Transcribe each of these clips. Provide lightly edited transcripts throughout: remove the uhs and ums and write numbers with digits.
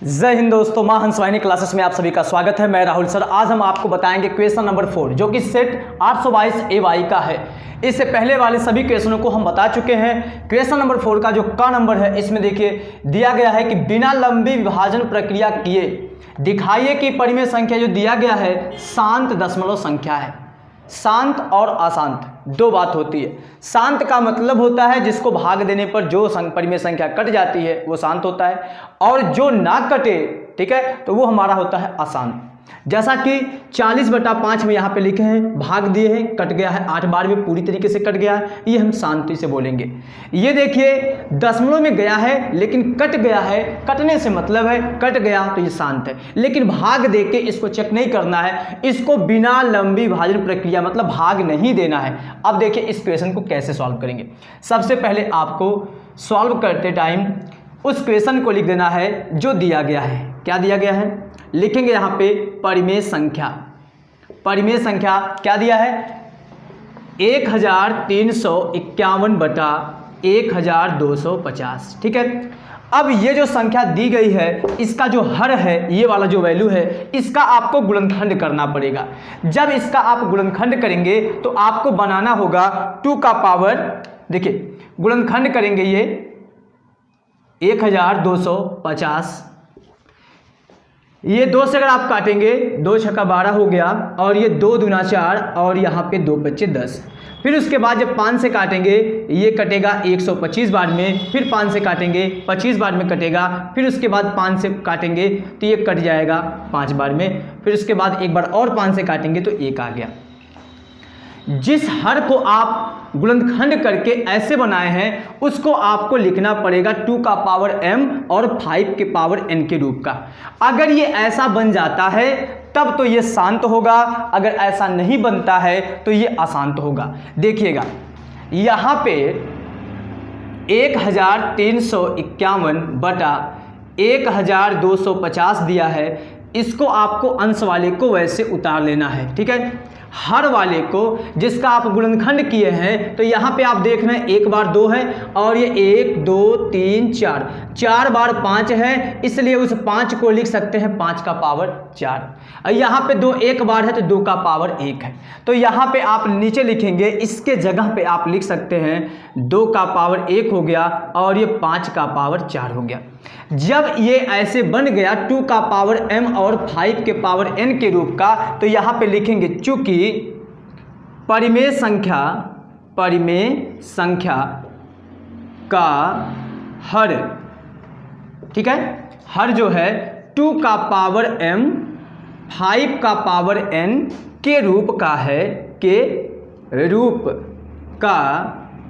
जय हिंद दोस्तों, मां हंसवाहिनी क्लासेस में आप सभी का स्वागत है। मैं राहुल सर। आज हम आपको बताएंगे क्वेश्चन नंबर 4 जो कि सेट 822 AY का है। इससे पहले वाले सभी क्वेश्चनों को हम बता चुके हैं। क्वेश्चन नंबर 4 का जो का नंबर है, इसमें देखिए दिया गया है कि बिना लंबी विभाजन प्रक्रिया किए दिखाइए कि परिमेय संख्या जो दिया गया है शांत दशमलव संख्या है। शांत और अशांत दो बात होती है। शांत का मतलब होता है जिसको भाग देने पर जो परिमेय संख्या कट जाती है वो शांत होता है, और जो ना कटे, ठीक है, तो वो हमारा होता है अशांत। जैसा कि 40/5 में यहाँ पे लिखे हैं, भाग दिए हैं, कट गया है, 8 बार में पूरी तरीके से कट गया है, ये हम शांति से बोलेंगे। ये देखिए दशमलव में गया है लेकिन कट गया है, कटने से मतलब है कट गया तो ये शांत है। लेकिन भाग दे के इसको चेक नहीं करना है, इसको बिना लंबी विभाजन प्रक्रिया मतलब भाग नहीं देना है। अब देखिए इस क्वेश्चन को कैसे सॉल्व करेंगे। सबसे पहले आपको सॉल्व करते टाइम उस क्वेश्चन को लिख देना है जो दिया गया है। क्या दिया गया है लिखेंगे यहाँ पे परिमेय संख्या। परिमेय संख्या क्या दिया है 1351/1250, ठीक है। अब ये जो संख्या दी गई है इसका जो हर है, ये वाला जो वैल्यू है, इसका आपको गुणनखंड करना पड़ेगा। जब इसका आप गुणनखंड करेंगे तो आपको बनाना होगा 2 का पावर, देखिए गुणनखंड करेंगे ये 1250, ये 2 से अगर आप काटेंगे 2 छक्का 12 हो गया, और ये 2 दूना 4 और यहाँ पे 2 बच्चे 10। फिर उसके बाद जब 5 से काटेंगे ये कटेगा 125 बार में, फिर 5 से काटेंगे 25 बार में कटेगा, फिर उसके बाद 5 से काटेंगे तो ये कट जाएगा 5 बार में, फिर उसके बाद एक बार और 5 से काटेंगे तो 1 आ गया। जिस हर को आप गुणनखंड करके ऐसे बनाए हैं उसको आपको लिखना पड़ेगा 2 का पावर m और 5 के पावर n के रूप का। अगर ये ऐसा बन जाता है तब तो ये शांत होगा, अगर ऐसा नहीं बनता है तो ये अशांत होगा। देखिएगा यहाँ पे 1351/1250 दिया है, इसको आपको अंश वाले को वैसे उतार लेना है, ठीक है। हर वाले को जिसका आप गुणनखंड किए हैं तो यहाँ पे आप देख रहे हैं 1 बार 2 है, और ये 1 2 3 4 4 बार 5 है, इसलिए उस 5 को लिख सकते हैं 5 का पावर 4। यहाँ पे 2 1 बार है तो 2 का पावर 1 है, तो यहाँ पे आप नीचे लिखेंगे, इसके जगह पे आप लिख सकते हैं 2 का पावर 1 हो गया और ये 5 का पावर 4 हो गया। जब ये ऐसे बन गया 2 का पावर m और 5 के पावर n के रूप का, तो यहाँ पे लिखेंगे चूंकि परिमेय संख्या का हर, ठीक है, हर जो है 2 का पावर m 5 का पावर n के रूप का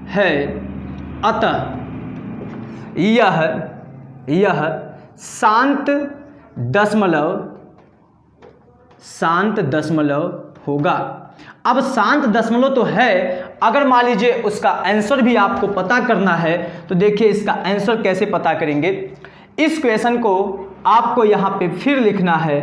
है, अतः यह शांत दशमलव होगा। अब शांत दशमलव तो है, अगर मान लीजिए उसका आंसर भी आपको पता करना है तो देखिए इसका आंसर कैसे पता करेंगे। इस क्वेश्चन को आपको यहाँ पे फिर लिखना है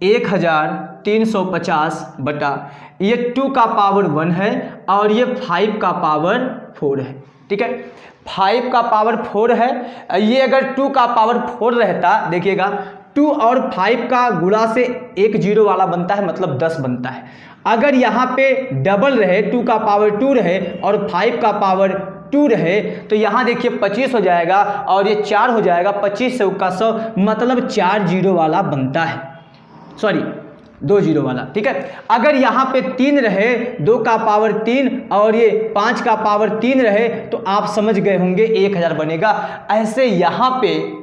1350 बटा ये 2 का पावर 1 है और ये 5 का पावर 4 है, ठीक है। 5 का पावर 4 है, ये अगर 2 का पावर 4 रहता, देखिएगा 2 और 5 का गुणा से एक 0 वाला बनता है, मतलब 10 बनता है। अगर यहाँ पे डबल रहे 2 का पावर 2 रहे और 5 का पावर 2 रहे तो यहाँ देखिए 25 हो जाएगा और ये 4 हो जाएगा, 25 से 100 मतलब 4 0 वाला बनता है, सॉरी 2 0 वाला, ठीक है। अगर यहाँ पे 3 रहे 2 का पावर 3 और ये 5 का पावर 3 रहे तो आप समझ गए होंगे 1000 बनेगा। ऐसे यहाँ पे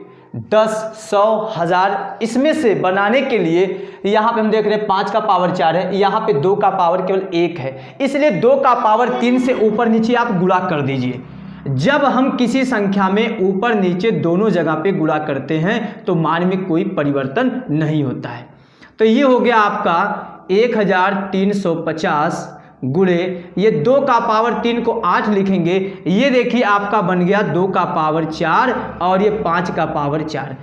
10 100 1000 इसमें से बनाने के लिए यहाँ पे हम देख रहे हैं 5 का पावर 4 है, यहाँ पे 2 का पावर केवल 1 है, इसलिए 2 का पावर 3 से ऊपर नीचे आप गुणा कर दीजिए। जब हम किसी संख्या में ऊपर नीचे दोनों जगह पे गुणा करते हैं तो मान में कोई परिवर्तन नहीं होता है। तो ये हो गया आपका 1350 गुणे ये 2 का पावर 3 को 8 लिखेंगे, ये देखिए आपका बन गया 2 का पावर 4 और ये 5 का पावर 4।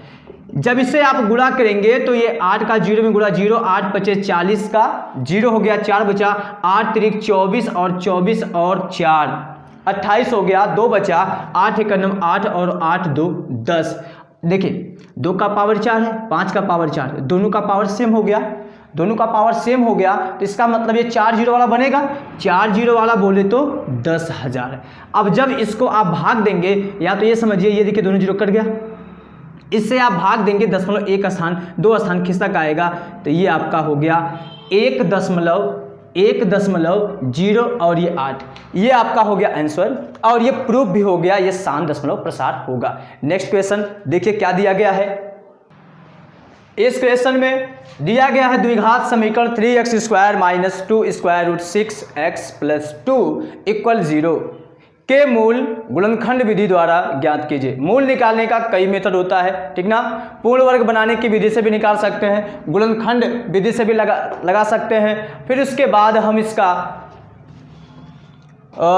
जब इसे आप गुणा करेंगे तो ये 8 का 0 में गुणा 0, 8 पचे 40 का 0 हो गया, 4 बचा, 8 तिरिक 24 और 24 और 4 28 हो गया, 2 बचा, 8 1 9 8 और 8 2 10। देखिए 2 का पावर 4 है, 5 का पावर 4, दोनों का पावर सेम हो गया, दोनों का पावर सेम हो गया, तो इसका मतलब ये 4 जीरो वाला बनेगा, 4 जीरो वाला बोले तो 10,000। अब जब इसको आप भाग देंगे, या तो ये समझिए, ये देखिए दोनों जीरो कट गया, इससे आप भाग देंगे 1 स्थान 2 स्थान खिसक आएगा, तो ये आपका हो गया 1.0 और ये 8, ये आपका हो गया आंसर, और ये प्रूफ भी हो गया, ये शांत दशमलव प्रसार होगा। नेक्स्ट क्वेश्चन देखिए क्या दिया गया है। इस क्वेश्चन में दिया गया है द्विघात समीकरण 3x² minus 2 square root 6x plus 2 equal 0 के मूल गुणनखंड विधि द्वारा ज्ञात कीजिए। मूल निकालने का कई मेथड होता है, ठीक ना। पूर्ण वर्ग बनाने की विधि से भी निकाल सकते हैं, गुणनखंड विधि से भी लगा सकते हैं। फिर उसके बाद हम इसका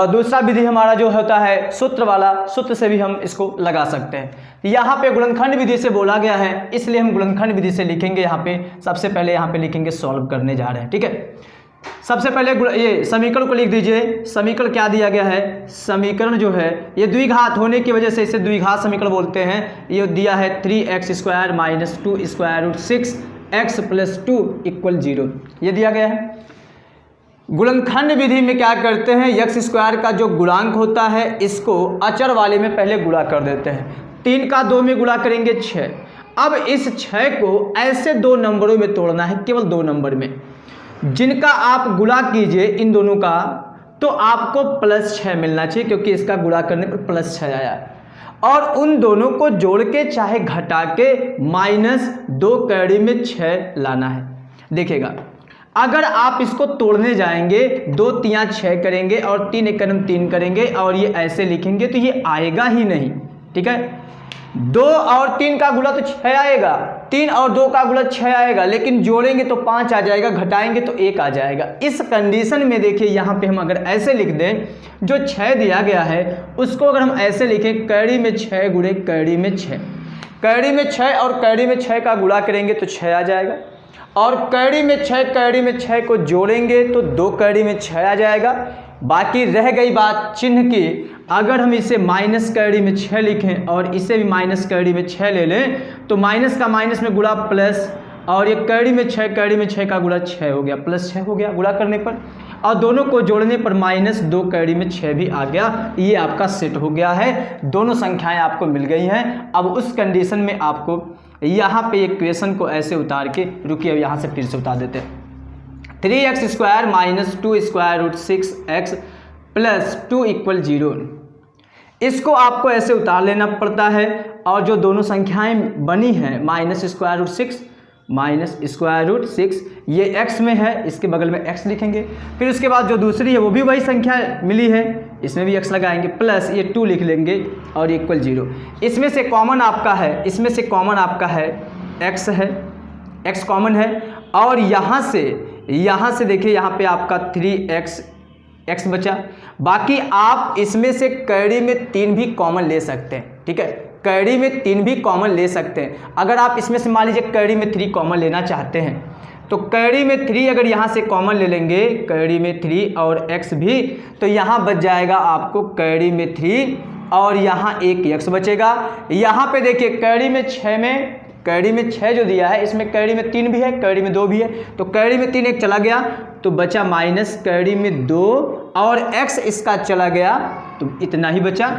दूसरा विधि हमारा जो होता है सूत्र वाला, सूत्र से भी हम इसको लगा सकते हैं। यहाँ पे गुणनखंड विधि से बोला गया है, इसलिए हम गुणनखंड विधि से लिखेंगे। यहाँ पे सबसे पहले यहाँ पे लिखेंगे, सॉल्व करने जा रहे हैं, ठीक है। सबसे पहले ये समीकरण को लिख दीजिए। समीकरण क्या दिया गया है, समीकरण जो है ये द्विघात होने की वजह से इसे द्विघात समीकरण बोलते हैं। ये दिया है 3x² minus 2 square root 6x plus 2 equal 0, ये दिया गया है। गुणनखंड विधि में क्या करते हैं, x² का जो गुणांक होता है इसको अचर वाले में पहले गुणा कर देते हैं। 3 का 2 में गुणा करेंगे 6। अब इस 6 को ऐसे 2 नंबरों में तोड़ना है, केवल 2 नंबर में, जिनका आप गुणा कीजिए इन दोनों का, तो आपको +6 मिलना चाहिए, क्योंकि इसका गुणा करने पर +6 आया। और उन दोनों को जोड़ के चाहे घटा के -2 कड़ी में 6 लाना है। देखिएगा, अगर आप इसको तोड़ने जाएंगे, 2 तिया 6 करेंगे और 3 एकम 3 करेंगे और ये ऐसे लिखेंगे, तो ये आएगा ही नहीं, ठीक है। 2 और 3 का गुणा तो 6 आएगा, 3 और 2 का गुणा 6 आएगा, लेकिन जोड़ेंगे तो 5 आ जाएगा, घटाएंगे तो 1 आ जाएगा। इस कंडीशन में देखिए, यहाँ पे हम अगर ऐसे लिख दें, जो 6 दिया गया है उसको अगर हम ऐसे लिखें, कड़ी में 6 गुणे कड़ी में 6, कड़ी में 6 और कड़ी में 6 का गुणा करेंगे तो 6 आ जाएगा, और कड़ी में 6 को जोड़ेंगे तो 2 कड़ी में 6 आ जाएगा। बाकी रह गई बात चिन्ह की, अगर हम इसे माइनस कड़ी में 6 लिखें और इसे भी माइनस कड़ी में 6 ले लें, तो माइनस का माइनस में गुणा प्लस, और ये कड़ी में 6 का गुणा 6 हो गया, +6 हो गया गुणा करने पर, और दोनों को जोड़ने पर -2 कड़ी में 6 भी आ गया। ये आपका सेट हो गया है, दोनों संख्याएं आपको मिल गई हैं। अब उस कंडीशन में आपको यहाँ पे एक क्वेश्चन को ऐसे उतार के, रुकिए अब यहाँ से फिर से उतार देते हैं। 3x² minus 2 square root 6x plus 2 equal 0, इसको आपको ऐसे उतार लेना पड़ता है। और जो दोनों संख्याएं बनी हैं, -√6 ये x में है, इसके बगल में x लिखेंगे। फिर उसके बाद जो दूसरी है वो भी वही संख्या मिली है, इसमें भी x लगाएंगे, प्लस ये 2 लिख लेंगे और इक्वल 0। इसमें से कॉमन आपका है, x है, x कॉमन है। और यहाँ से देखिए, यहाँ पे आपका 3x बचा। बाकी आप इसमें से कड़ी में 3 भी कॉमन ले सकते हैं, ठीक है, कड़ी में 3 भी कॉमन ले सकते हैं। अगर आप इसमें से मान लीजिए कड़ी में 3 कॉमन लेना चाहते हैं, तो कड़ी में 3 अगर यहाँ से कॉमन ले लेंगे, कड़ी में 3 और x भी, तो यहाँ बच जाएगा आपको कड़ी में 3 और यहाँ एक x बचेगा। यहाँ पे देखिए कड़ी में 6 जो दिया है, इसमें कड़ी में 3 भी है, कड़ी में 2 भी है, तो कड़ी में 3 एक चला गया तो बचा माइनस कड़ी में 2 और x इसका चला गया, तो इतना ही बचा।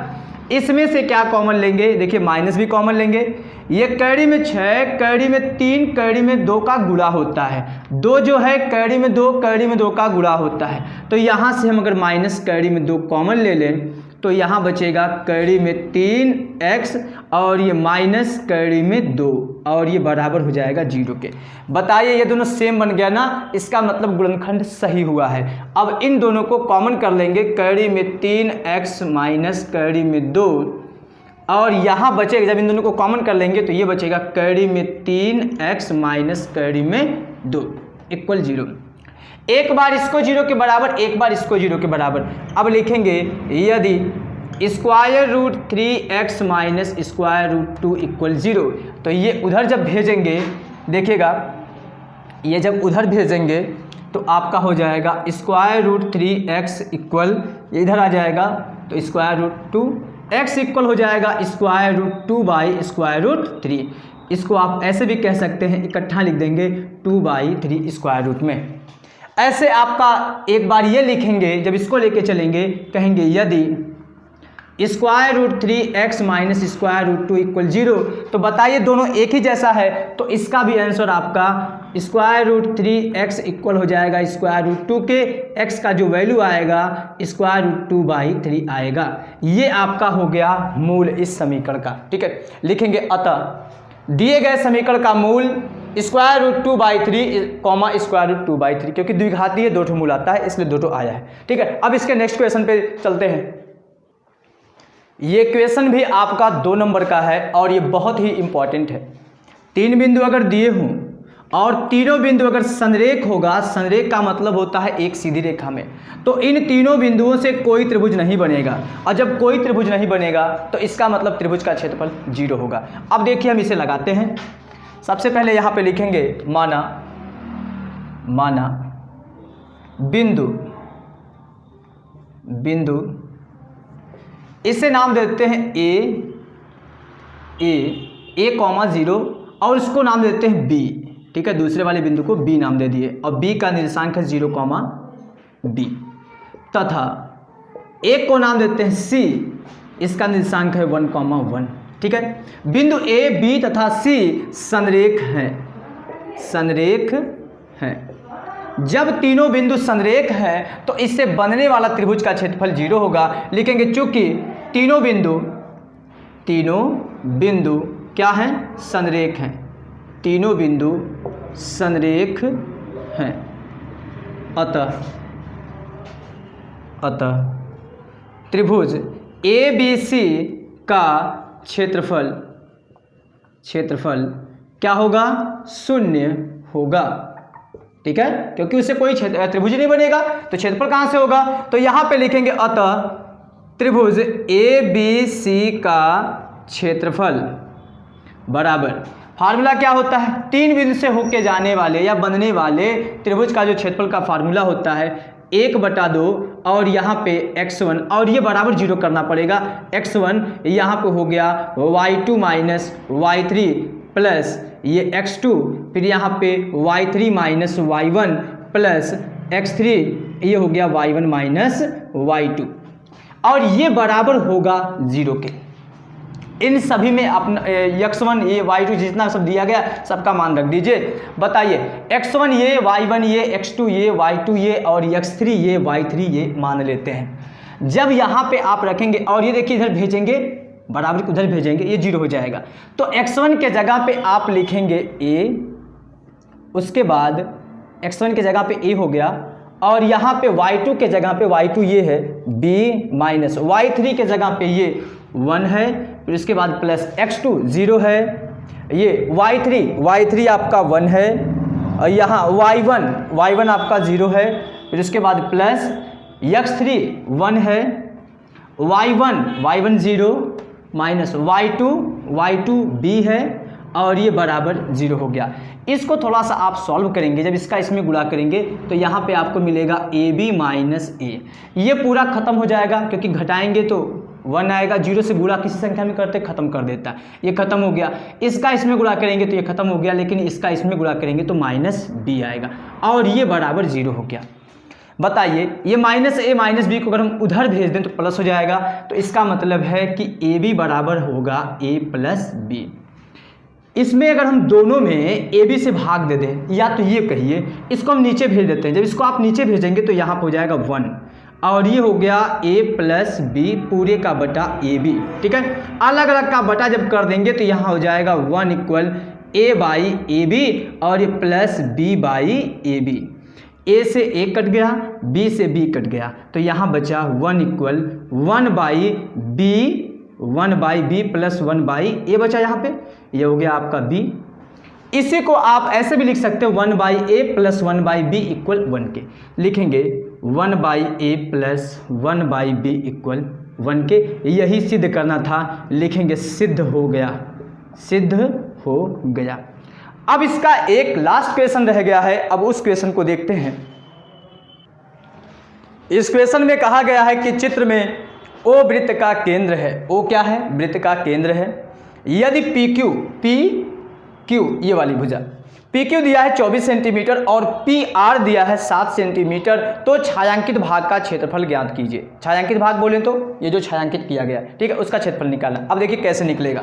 इसमें से क्या कॉमन लेंगे, देखिए माइनस भी कॉमन लेंगे। ये कड़ी में 6, कड़ी में 3, कड़ी में 2 का गुणा होता है, 2 जो है कड़ी में 2, कड़ी में 2 का गुणा होता है। तो यहाँ से हम अगर माइनस कड़ी में 2 कॉमन ले लें, तो यहाँ बचेगा कड़ी में 3x और ये माइनस कड़ी में 2, और ये बराबर हो जाएगा 0 के। बताइए ये दोनों सेम बन गया ना, इसका मतलब गुणनखंड सही हुआ है। अब इन दोनों को कॉमन कर लेंगे, कड़ी में 3x माइनस कड़ी में 2, और यहाँ बचेगा, जब इन दोनों को कॉमन कर लेंगे तो ये बचेगा कड़ी में 3x माइनस कड़ी में 2 इक्वल 0। एक बार इसको 0 के बराबर, एक बार इसको 0 के बराबर। अब लिखेंगे यदि square root 3x minus square root 2 equal 0, तो ये उधर जब भेजेंगे, देखिएगा ये जब उधर भेजेंगे तो आपका हो जाएगा स्क्वायर रूट 3x इक्वल, ये इधर आ जाएगा तो स्क्वायर रूट 2 x इक्वल हो जाएगा square root 2 by square root 3। इसको आप ऐसे भी कह सकते हैं, इकट्ठा लिख देंगे 2/3 स्क्वायर रूट में। ऐसे आपका एक बार ये लिखेंगे, जब इसको लेके चलेंगे कहेंगे यदि square root 3x minus square root 2 equal 0, तो बताइए दोनों एक ही जैसा है, तो इसका भी आंसर आपका स्क्वायर रूट 3x इक्वल हो जाएगा स्क्वायर रूट 2 के, x का जो वैल्यू आएगा स्क्वायर रूट 2/3 आएगा। ये आपका हो गया मूल इस समीकरण का। ठीक है, लिखेंगे अतः दिए गए समीकरण का मूल square root 2/3 comma square root 2/3, क्योंकि द्विघातीय दो ठो मूल आता है इसलिए दो ठो आया है। ठीक है, अब इसके नेक्स्ट क्वेश्चन पे चलते हैं। ये क्वेश्चन भी आपका 2 नंबर का है और ये बहुत ही इंपॉर्टेंट है। 3 बिंदु अगर दिए हों और तीनों बिंदु अगर संरेख होगा, संरेख का मतलब होता है एक सीधी रेखा में, तो इन तीनों बिंदुओं से कोई त्रिभुज नहीं बनेगा, और जब कोई त्रिभुज नहीं बनेगा तो इसका मतलब त्रिभुज का क्षेत्रफल 0 होगा। अब देखिए हम इसे लगाते हैं। सबसे पहले यहाँ पे लिखेंगे माना बिंदु इसे नाम देते हैं ए कॉमा 0 और इसको नाम देते हैं बी। ठीक है, दूसरे वाले बिंदु को बी नाम दे दिए और बी का निर्देशांक है 0 कॉमा बी, तथा ए को नाम देते हैं सी, इसका निर्देशांक है 1 कॉमा 1। ठीक है, बिंदु ए बी तथा सी संरेख हैं। जब तीनों बिंदु संरेख हैं तो इससे बनने वाला त्रिभुज का क्षेत्रफल 0 होगा। लिखेंगे चूंकि तीनों बिंदु क्या हैं? संरेख हैं। तीनों बिंदु संरेख हैं, अतः त्रिभुज ABC का क्षेत्रफल क्या होगा? 0 होगा। ठीक है, क्योंकि उससे कोई त्रिभुज नहीं बनेगा तो क्षेत्रफल कहाँ से होगा? तो यहाँ पे लिखेंगे अतः त्रिभुज ABC का क्षेत्रफल बराबर, फार्मूला क्या होता है? 3 बिंदु से होके जाने वाले या बनने वाले त्रिभुज का जो क्षेत्रफल का फार्मूला होता है 1/2 और यहाँ पे x1 और ये बराबर 0 करना पड़ेगा। x1 यहाँ पे हो गया y2 माइनस y3 प्लस ये x2, फिर यहाँ पे y3 minus y1 plus x3, ये हो गया y1 माइनस y2 और ये बराबर होगा 0 के। इन सभी में अपना x1 ये y2 जितना सब दिया गया सबका मान रख दीजिए। बताइए x1 ये, y1 ये, x2 ये, y2 ये और x3 ये, y3 ये मान लेते हैं। जब यहाँ पे आप रखेंगे और ये देखिए इधर भेजेंगे, बराबर उधर भेजेंगे, ये 0 हो जाएगा। तो x1 के जगह पे आप लिखेंगे a, उसके बाद x1 के जगह पे a हो गया और यहाँ पे y2 के जगह पे y2 ये है b माइनस y3 के जगह पे ये 1 है, फिर उसके बाद प्लस x2 0 है, ये y3 आपका 1 है और यहाँ y1 आपका 0 है, फिर उसके बाद प्लस x3 1 है, y1 0 माइनस y2 b है और ये बराबर 0 हो गया। इसको थोड़ा सा आप सॉल्व करेंगे, जब इसका इसमें गुणा करेंगे तो यहाँ पे आपको मिलेगा ab माइनस a। ये पूरा खत्म हो जाएगा क्योंकि घटाएंगे तो 1 आएगा, 0 से गुणा किसी संख्या में करते खत्म कर देता है, ये खत्म हो गया। इसका इसमें गुणा करेंगे तो ये खत्म हो गया, लेकिन इसका इसमें गुणा करेंगे तो माइनस b आएगा और ये बराबर 0 हो गया। बताइए ये माइनस a माइनस b को अगर हम उधर भेज दें तो प्लस हो जाएगा, तो इसका मतलब है कि ab बराबर होगा a प्लस b। इसमें अगर हम दोनों में ab से भाग दे दें, या तो ये कहिए इसको हम नीचे भेज देते हैं, जब इसको आप नीचे भेजेंगे तो यहाँ पर हो जाएगा 1 और ये हो गया a प्लस b पूरे का बटा ab। ठीक है, अलग अलग का बटा जब कर देंगे तो यहाँ हो जाएगा 1 इक्वल a बाई ab और ये plus b by ab। a से a कट गया, b से b कट गया, तो यहाँ बचा 1 equal 1 by b plus 1 by a बचा यहाँ पे, ये हो गया आपका b। इसी को आप ऐसे भी लिख सकते हो 1 by a plus 1 by b equal 1 के। लिखेंगे 1 by a plus 1 by b equal 1 के। यही सिद्ध करना था, लिखेंगे सिद्ध हो गया। अब इसका एक लास्ट क्वेश्चन रह गया है, अब उस क्वेश्चन को देखते हैं। इस क्वेश्चन में कहा गया है कि चित्र में ओ वृत्त का केंद्र है, ओ क्या है, वृत्त का केंद्र है। यदि पी क्यू ये वाली भुजा PQ दिया है 24 सेंटीमीटर और PR दिया है 7 सेंटीमीटर, तो छायांकित भाग का क्षेत्रफल ज्ञात कीजिए। छायांकित भाग बोलें तो ये जो छायांकित किया गया है, ठीक है, उसका क्षेत्रफल निकालना। अब देखिए कैसे निकलेगा।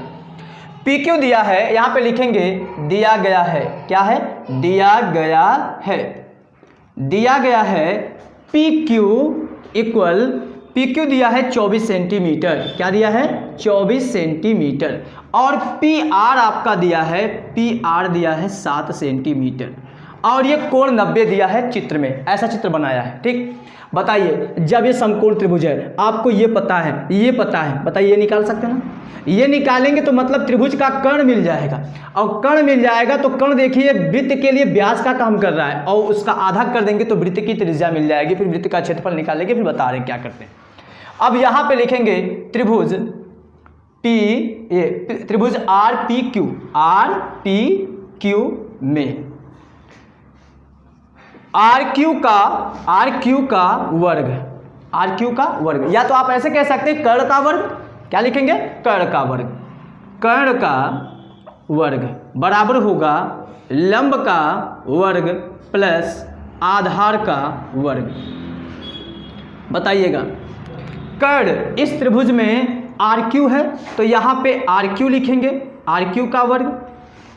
PQ दिया है, यहाँ पे लिखेंगे दिया गया है, क्या है, दिया गया है, दिया गया है PQ दिया है 24 सेंटीमीटर, क्या दिया है, 24 सेंटीमीटर, और PR आपका दिया है, PR दिया है 7 सेंटीमीटर, और ये कोण 90 दिया है चित्र में, ऐसा चित्र बनाया है, ठीक। बताइए जब ये समकोण त्रिभुज है, आपको ये पता है, ये पता है, बताइए ये निकाल सकते हैं ना, ये निकालेंगे तो मतलब त्रिभुज का कर्ण मिल जाएगा, और कर्ण मिल जाएगा तो कर्ण देखिए वृत्त के लिए व्यास का काम कर रहा है, और उसका आधा कर देंगे तो वृत्त की त्रिज्या मिल जाएगी, फिर वृत्त का क्षेत्रफल निकालेंगे, फिर बता रहे हैं क्या करते हैं। अब यहाँ पे लिखेंगे त्रिभुज त्रिभुज RPQ में RQ का वर्ग, या तो आप ऐसे कह सकते हैं कर्ण का वर्ग, क्या लिखेंगे, कर्ण का वर्ग, कर्ण का वर्ग बराबर होगा लंब का वर्ग प्लस आधार का वर्ग। बताइएगा कर्ण इस त्रिभुज में RQ है तो यहाँ पे RQ लिखेंगे, RQ का वर्ग,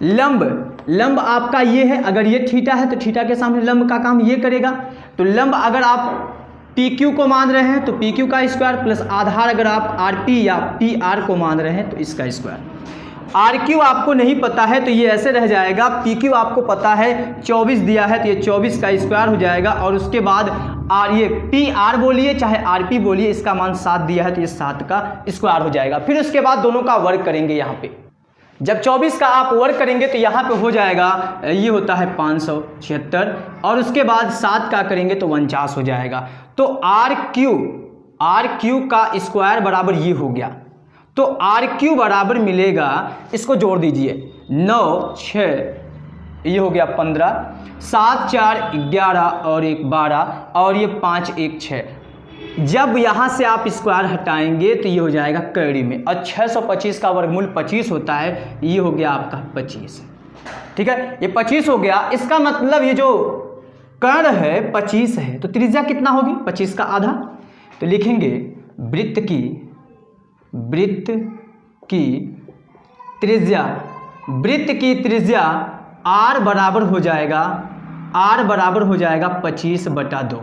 लंब आपका ये है, अगर ये थीटा है तो थीटा के सामने लंब का काम ये करेगा, तो लंब अगर आप PQ को मान रहे हैं तो PQ का स्क्वायर प्लस आधार अगर आप RP या PR को मान रहे हैं तो इसका स्क्वायर। RQ आपको नहीं पता है तो ये ऐसे रह जाएगा, PQ आपको पता है 24 दिया है तो ये 24 का स्क्वायर हो जाएगा, और उसके बाद ये PR बोलिए चाहे RP बोलिए, इसका मान 7 दिया है तो ये 7 का स्क्वायर हो जाएगा। फिर उसके बाद दोनों का वर्ग करेंगे, यहाँ पे जब 24 का आप वर्ग करेंगे तो यहाँ पे हो जाएगा, ये होता है 576, और उसके बाद 7 का करेंगे तो 49 हो जाएगा। तो RQ का स्क्वायर बराबर ये हो गया, तो RQ बराबर मिलेगा, इसको जोड़ दीजिए 9 6 ये हो गया 15, 7 4 11 और 1 12 और ये 5 1 6। जब यहाँ से आप स्क्वायर हटाएंगे तो ये हो जाएगा कड़ी में, और 625 का वर्गमूल 25 होता है, ये हो गया आपका 25, ठीक है, ये 25 हो गया। इसका मतलब ये जो कर्ण है 25 है, तो त्रिज्या कितना होगी, 25 का आधा, तो लिखेंगे वृत्त की त्रिज्या R बराबर हो जाएगा 25/2।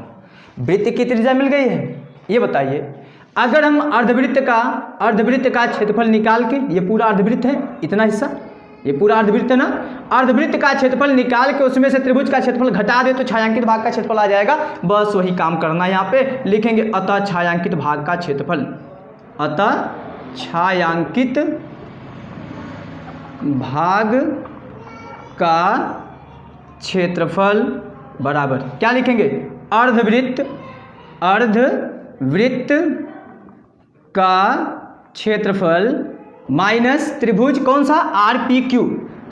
वृत्त की त्रिज्या मिल गई है। ये बताइए अगर हम अर्धवृत्त का क्षेत्रफल निकाल के, ये पूरा अर्धवृत्त है, इतना हिस्सा ये पूरा अर्धवृत्त है ना, अर्धवृत्त का क्षेत्रफल निकाल के उसमें से त्रिभुज का क्षेत्रफल घटा दे तो छायांकित भाग का क्षेत्रफल आ जाएगा। बस वही काम करना, यहाँ पे लिखेंगे अतः छायांकित भाग का क्षेत्रफल, अतः छायांकित भाग का क्षेत्रफल बराबर क्या लिखेंगे, अर्धवृत्त का क्षेत्रफल माइनस त्रिभुज कौन सा, RPQ,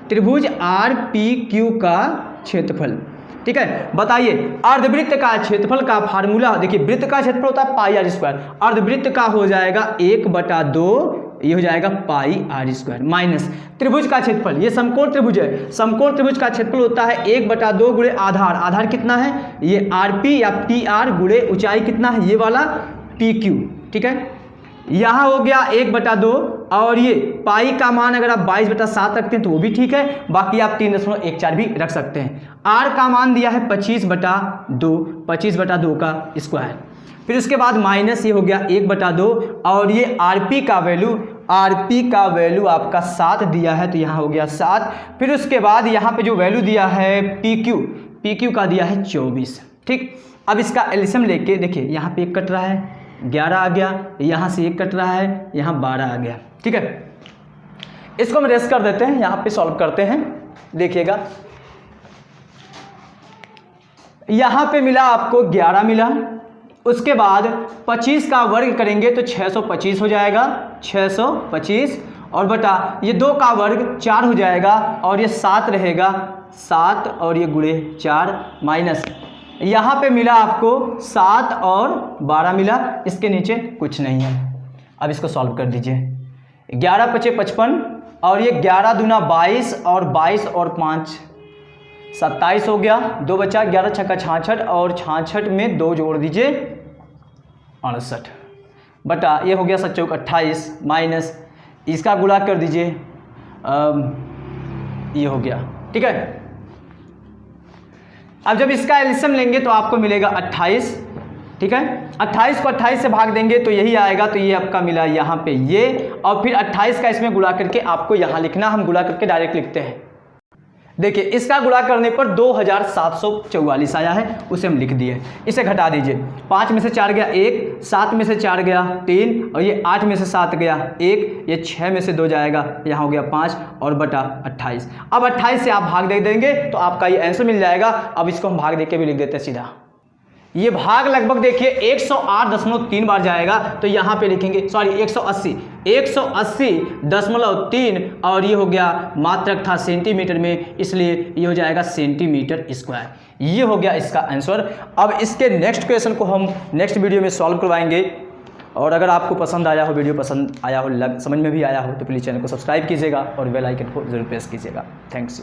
त्रिभुज RPQ का क्षेत्रफल, ठीक है। बताइए अर्धवृत्त का क्षेत्रफल का फार्मूला देखिए, वृत्त का क्षेत्रफल होता है पाई आर स्क्वायर, अर्धवृत्त का हो जाएगा 1/2, ये हो जाएगा पाई आर स्क्वायर, माइनस त्रिभुज का क्षेत्रफल, ये समकोण त्रिभुज है, समकोण त्रिभुज का क्षेत्रफल होता है 1/2 गुणे आधार, आधार कितना है, ये RP या PR गुणे ऊंचाई कितना है, ये वाला PQ, ठीक है। यहाँ हो गया 1/2, और ये पाई का मान अगर आप 22/7 रखते हैं तो वो भी ठीक है, बाकी आप 3.14 भी रख सकते हैं। R का मान दिया है 25/2 का स्क्वायर, फिर उसके बाद माइनस ये हो गया 1/2, और ये RP का वैल्यू आपका 7 दिया है तो यहाँ हो गया 7। फिर उसके बाद यहाँ पे जो वैल्यू दिया है PQ का दिया है 24, ठीक। अब इसका एलसीएम लेके देखिए, यहाँ पे 1 कट रहा है 11 आ गया, यहाँ से 1 कट रहा है, यहाँ 12 आ गया, ठीक है। इसको हम रेस्ट कर देते हैं, यहाँ पे सॉल्व करते हैं, देखिएगा यहाँ पे मिला आपको 11 मिला, उसके बाद 25 का वर्ग करेंगे तो 625 हो जाएगा, 625 और बटा ये 2 का वर्ग 4 हो जाएगा, और ये 7 रहेगा 7 और ये गुणे 4 माइनस यहाँ पे मिला आपको 7 और 12 मिला, इसके नीचे कुछ नहीं है, अब इसको सॉल्व कर दीजिए। 11 × 5 = 55 और ये 11 दूना 22 और 22 और 5 27 हो गया। 2 बचा, 11 × 6 = 66 और 66 में 2 जोड़ दीजिए 68 बटा ये हो गया 7 × 4 = 28 माइनस इसका गुणा कर दीजिए ये हो गया। ठीक है, अब जब इसका एलसीएम लेंगे तो आपको मिलेगा 28। ठीक है, 28 को 28 से भाग देंगे तो यही आएगा, तो ये आपका मिला यहाँ पे ये, और फिर 28 का इसमें गुणा करके आपको यहाँ लिखना, हम गुणा करके डायरेक्ट लिखते हैं। देखिए इसका गुणा करने पर 2744 आया है, उसे हम लिख दिए। इसे घटा दीजिए, 5 में से 4 गया 1, 7 में से 4 गया 3 और ये 8 में से 7 गया 1, ये 6 में से 2 जाएगा, यहाँ हो गया 5 और बटा 28। अब 28 से आप भाग दे देंगे तो आपका ये आंसर मिल जाएगा। अब इसको हम भाग दे के भी लिख देते हैं सीधा। ये भाग लगभग देखिए 108.3 बार जाएगा, तो यहाँ पे लिखेंगे 180.3 और ये हो गया, मात्रक था सेंटीमीटर में, इसलिए ये हो जाएगा सेंटीमीटर स्क्वायर। ये हो गया इसका आंसर। अब इसके नेक्स्ट क्वेश्चन को हम नेक्स्ट वीडियो में सॉल्व करवाएंगे। और अगर आपको पसंद आया हो, वीडियो पसंद आया हो, समझ में भी आया हो, तो प्लीज़ चैनल को सब्सक्राइब कीजिएगा और बेल आइकन को जरूर प्रेस कीजिएगा। थैंक्स।